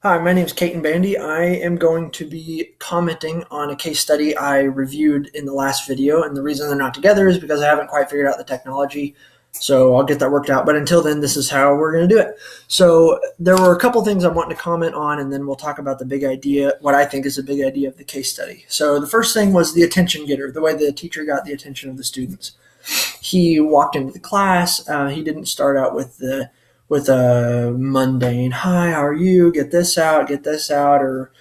Hi, my name is Caton Bandy. I am going to be commenting on a case study I reviewed in the last video, and the reason they're not together is because I haven't quite figured out the technology, so I'll get that worked out. But until then, this is how we're going to do it. So there were a couple things I wanted to comment on, and then we'll talk about the big idea, what I think is the big idea of the case study. So the first thing was the attention getter, the way the teacher got the attention of the students. He walked into the class. He didn't start out with a mundane "Hi, how are you? Get this out, or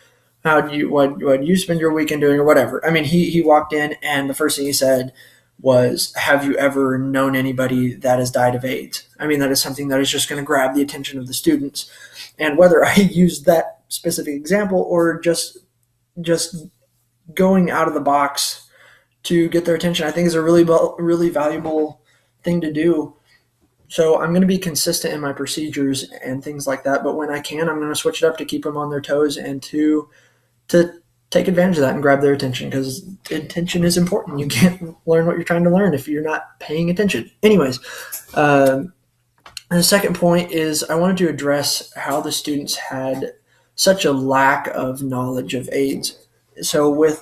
what you spend your weekend doing, or whatever." I mean, he walked in, and the first thing he said was, "Have you ever known anybody that has died of AIDS?" I mean, that is something that is just going to grab the attention of the students. And whether I use that specific example or just going out of the box to get their attention, I think is a really valuable thing to do. So I'm going to be consistent in my procedures and things like that. But when I can, I'm going to switch it up to keep them on their toes and to take advantage of that and grab their attention, because attention is important. You can't learn what you're trying to learn if you're not paying attention. Anyways, the second point is I wanted to address how the students had such a lack of knowledge of AIDS. So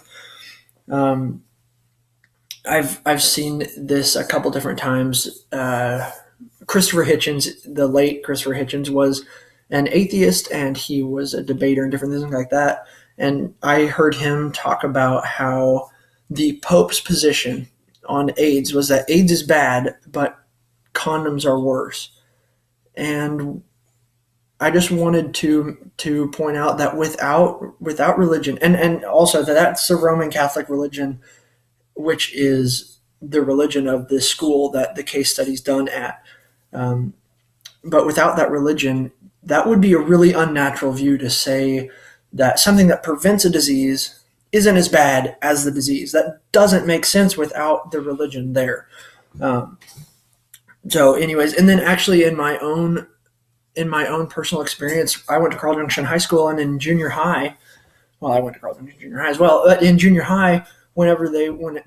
I've seen this a couple different times. Christopher Hitchens, the late Christopher Hitchens, was an atheist, and he was a debater and different things like that. And I heard him talk about how the Pope's position on AIDS was that AIDS is bad, but condoms are worse. And I just wanted to point out that without religion, and also that's the Roman Catholic religion, which is the religion of this school that the case study's done at. But without that religion, that would be a really unnatural view to say that something that prevents a disease isn't as bad as the disease. That doesn't make sense without the religion there. So anyways, and then actually in my own personal experience, I went to Carl Junction High School, and in junior high, well, I went to Carl Junction Junior High as well, but in junior high,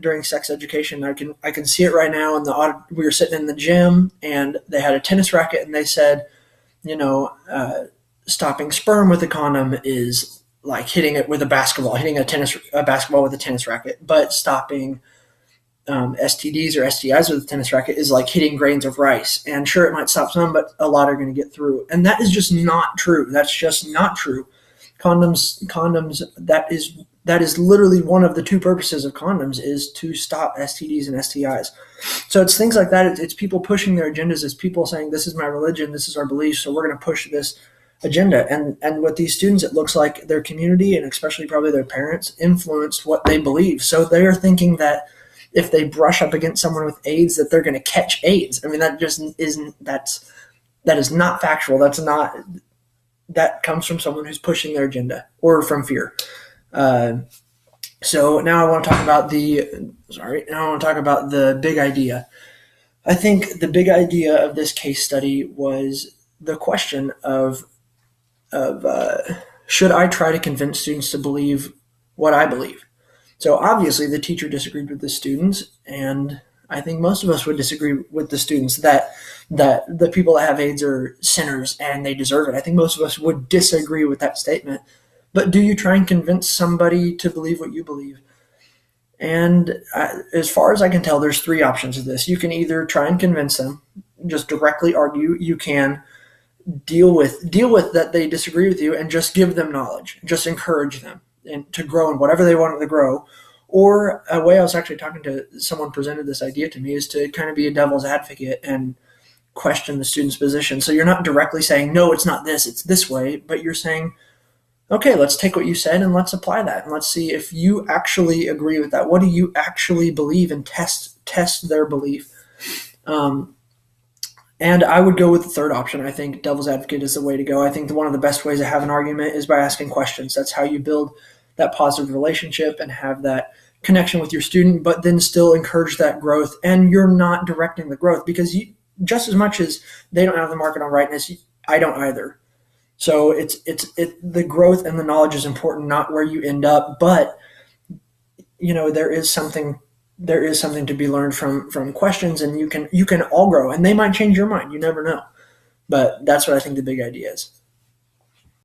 during sex education, I can see it right now. We were sitting in the gym, and they had a tennis racket, and they said, stopping sperm with a condom is like hitting it with a basketball, hitting a basketball with a tennis racket. But stopping STDs or STIs with a tennis racket is like hitting grains of rice. And sure, it might stop some, but a lot are going to get through. And that is just not true. That's just not true. Condoms. That is literally one of the two purposes of condoms, is to stop STDs and STIs. So it's things like that. It's people pushing their agendas. It's people saying, this is my religion, this is our belief, so we're going to push this agenda. And with these students, it looks like their community, and especially probably their parents, influenced what they believe. So they're thinking that if they brush up against someone with AIDS, that they're going to catch AIDS. I mean, that just isn't, that is not factual. That comes from someone who's pushing their agenda or from fear. So now I want to talk about the big idea. I think the big idea of this case study was the question of should I try to convince students to believe what I believe? So obviously the teacher disagreed with the students, and I think most of us would disagree with the students that the people that have AIDS are sinners and they deserve it. I think most of us would disagree with that statement. But do you try and convince somebody to believe what you believe? And as far as I can tell, there's three options of this. You can either try and convince them, just directly argue. You can deal with that they disagree with you and just give them knowledge, just encourage them and to grow in whatever they want to grow. Or a way I was actually talking to someone presented this idea to me is to kind of be a devil's advocate and question the student's position. So you're not directly saying, no, it's not this, it's this way, but you're saying, okay, let's take what you said and let's apply that. And let's see if you actually agree with that. What do you actually believe, and test their belief. And I would go with the third option. I think devil's advocate is the way to go. I think one of the best ways to have an argument is by asking questions. That's how you build that positive relationship and have that connection with your student, but then still encourage that growth. And you're not directing the growth, because just as much as they don't have the market on rightness, I don't either. So the growth and the knowledge is important, not where you end up. But there is something to be learned from questions, and you can all grow, and they might change your mind. You never know. But that's what I think the big idea is.